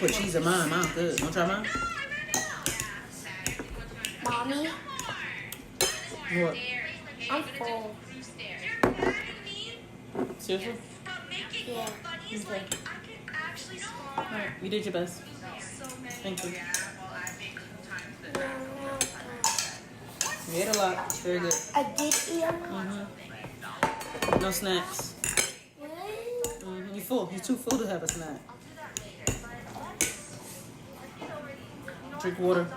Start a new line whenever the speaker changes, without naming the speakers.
put cheese in mine. Mine's good. Want to try mine?
Mommy,
What?
I'm full.
Seriously?
Yeah.
Okay. Alright, you did your best. Thank you. You ate a lot. Very good.
I did eat a lot.
No snacks.
Really?
You full. You're too full to have a snack. Drink water.